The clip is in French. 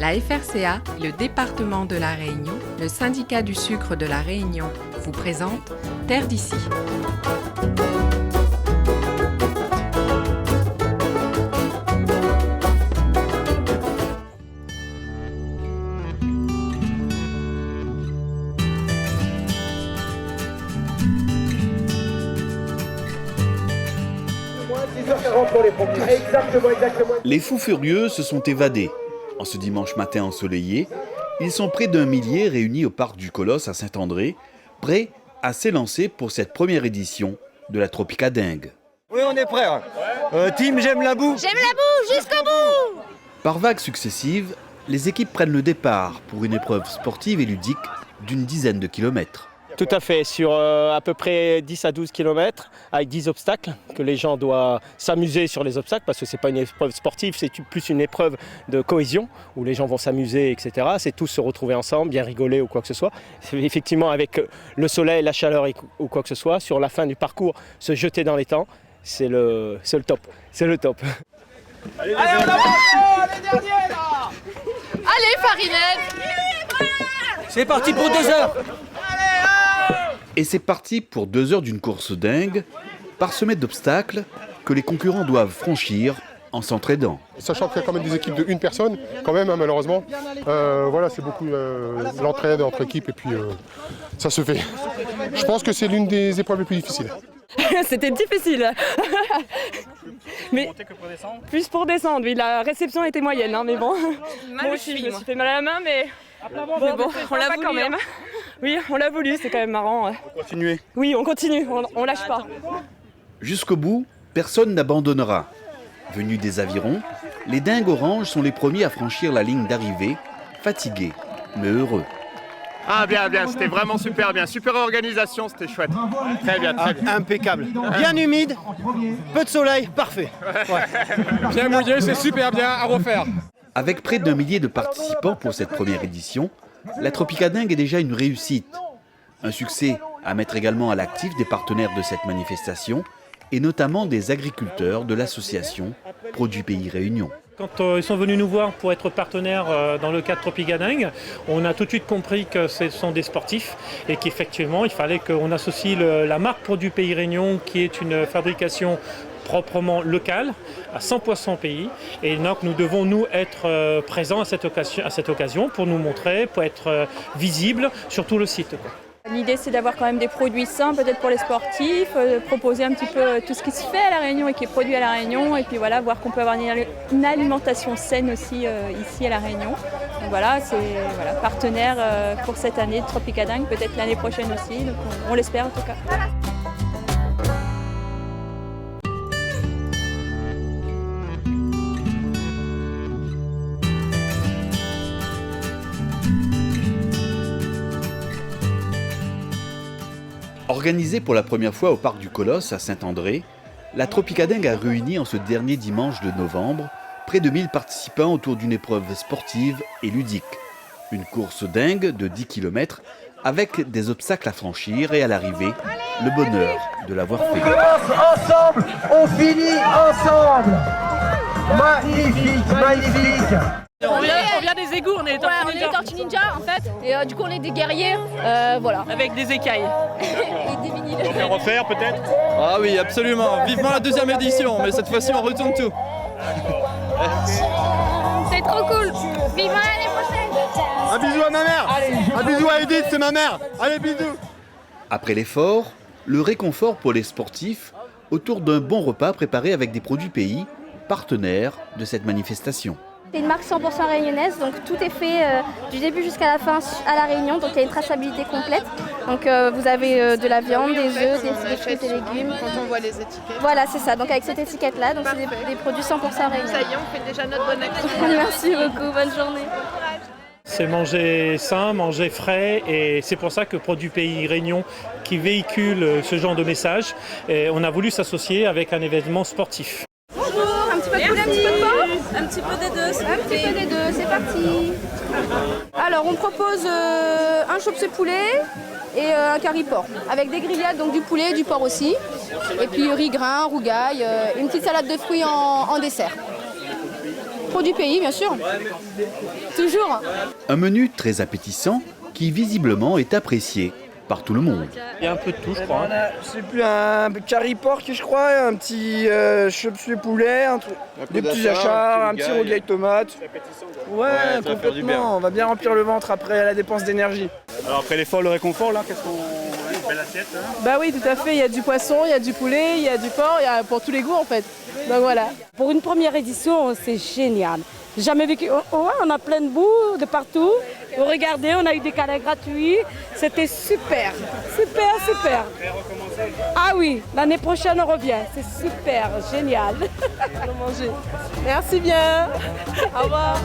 La FRCA, le département de la Réunion, le syndicat du sucre de la Réunion vous présente Terre d'ici. Les fous furieux se sont évadés. En ce dimanche matin ensoleillé, ils sont près d'un millier réunis au parc du Colosse à Saint-André, prêts à s'élancer pour cette première édition de la Tropicadingue. Oui, on est prêts. Team J'aime la boue. J'aime la boue jusqu'au bout. Par vagues successives, les équipes prennent le départ pour une épreuve sportive et ludique d'une dizaine de kilomètres. Tout à fait, sur à peu près 10 à 12 km avec 10 obstacles que les gens doivent s'amuser sur les obstacles parce que ce n'est pas une épreuve sportive, c'est plus une épreuve de cohésion où les gens vont s'amuser, etc. C'est tous se retrouver ensemble, bien rigoler ou quoi que ce soit. C'est effectivement avec le soleil, la chaleur ou quoi que ce soit, sur la fin du parcours, se jeter dans les temps, c'est le top. C'est le top. Allez, on avance, les derniers là. Allez, Farinette. C'est parti pour 2 heures. Et c'est parti pour 2 heures d'une course dingue, parsemée d'obstacles que les concurrents doivent franchir en s'entraidant. Sachant qu'il y a quand même des équipes de une personne, quand même, hein, malheureusement. Voilà, c'est beaucoup l'entraide entre équipes et puis ça se fait. Je pense que c'est l'une des épreuves les plus difficiles. C'était difficile. Mais plus pour descendre, oui. La réception était moyenne, hein, mais bon. Moi aussi, je me suis fait mal à la main, mais bon, on l'a voulu quand même. Oui, on l'a voulu, c'est quand même marrant. On continue. Oui, on continue, on lâche pas. Jusqu'au bout, personne n'abandonnera. Venus des avirons, les dingues oranges sont les premiers à franchir la ligne d'arrivée, fatigués mais heureux. Ah bien, c'était vraiment super bien, super organisation, c'était chouette. Très bien. Impeccable. Bien humide, peu de soleil, parfait. Ouais. Bien mouillé, c'est super bien, à refaire. Avec près d'1 millier de participants pour cette première édition, la Tropicadingue est déjà une réussite. Un succès à mettre également à l'actif des partenaires de cette manifestation et notamment des agriculteurs de l'association Produits Pays Réunion. Quand ils sont venus nous voir pour être partenaires dans le cadre Tropicadingue, on a tout de suite compris que ce sont des sportifs et qu'effectivement il fallait qu'on associe la marque Produits Pays Réunion qui est une fabrication proprement locale à 100% pays et donc nous devons nous être présents à cette occasion pour nous montrer, pour être visibles sur tout le site, quoi. L'idée, c'est d'avoir quand même des produits sains, peut-être pour les sportifs, proposer un petit peu tout ce qui se fait à La Réunion et qui est produit à La Réunion, et puis voilà, voir qu'on peut avoir une alimentation saine aussi ici à La Réunion. Donc voilà, c'est partenaire pour cette année de Tropicadingue, peut-être l'année prochaine aussi, donc on l'espère en tout cas. Organisée pour la première fois au parc du Colosse à Saint-André, la Tropicadingue a réuni en ce dernier dimanche de novembre près de 1000 participants autour d'une épreuve sportive et ludique. Une course dingue de 10 km avec des obstacles à franchir et à l'arrivée, le bonheur de l'avoir fait. On commence ensemble, on finit ensemble. Magnifique. On vient des égouts, on est les Tortues Ninja en fait, et du coup on est des guerriers, voilà. avec des écailles. Et des vinyles. On peut refaire peut-être. Ah oui, absolument. Vivement la 2e édition, mais cette fois-ci on retourne tout. C'est trop cool. Vivement l'année prochaine. Un bisou à ma mère. Un bisou à Edith, c'est ma mère. Allez, bisous. Après l'effort, le réconfort pour les sportifs autour d'un bon repas préparé avec des produits pays, partenaires de cette manifestation. C'est une marque 100% réunionnaise, donc tout est fait du début jusqu'à la fin à La Réunion, donc il y a une traçabilité complète. Donc vous avez de la viande, des œufs, des fruits et légumes. Quand on voit les étiquettes. Voilà, c'est ça, donc avec cette étiquette-là, donc c'est des produits 100% réunionnais. Ça y est, on fait déjà notre bonne activité. Merci beaucoup, bonne journée. C'est manger sain, manger frais et c'est pour ça que Produits Pays Réunion qui véhicule ce genre de message, et on a voulu s'associer avec un événement sportif. Bonjour, un petit peu de poulet, un petit peu de porc. Un petit peu des deux. Un petit peu des deux, c'est parti. Alors on propose un chop-suey poulet et un curry porc avec des grillades, donc du poulet et du porc aussi. Et puis riz grain, rougail, une petite salade de fruits en dessert. Produit pays, bien sûr. Toujours. Un menu très appétissant qui visiblement est apprécié par tout le monde. Il y a un peu de tout, je crois. C'est plus un curry pork, je crois, un petit chop-suey poulet, des petits achats, un petit rogaille tomate. Ouais, complètement. On va bien remplir le ventre après la dépense d'énergie. Alors après l'effort, le réconfort, là, qu'est-ce qu'on... Une belle assiette. Bah oui, tout à fait. Il y a du poisson, il y a du poulet, il y a du porc, il y a pour tous les goûts en fait. Donc voilà. Pour une première édition, c'est génial. Jamais vécu. Oh, ouais, on a plein de bouts de partout. Regardez, on a eu des câlins gratuits. C'était super, super, super. Ah oui, l'année prochaine on revient. C'est super, génial. Merci bien. Au revoir.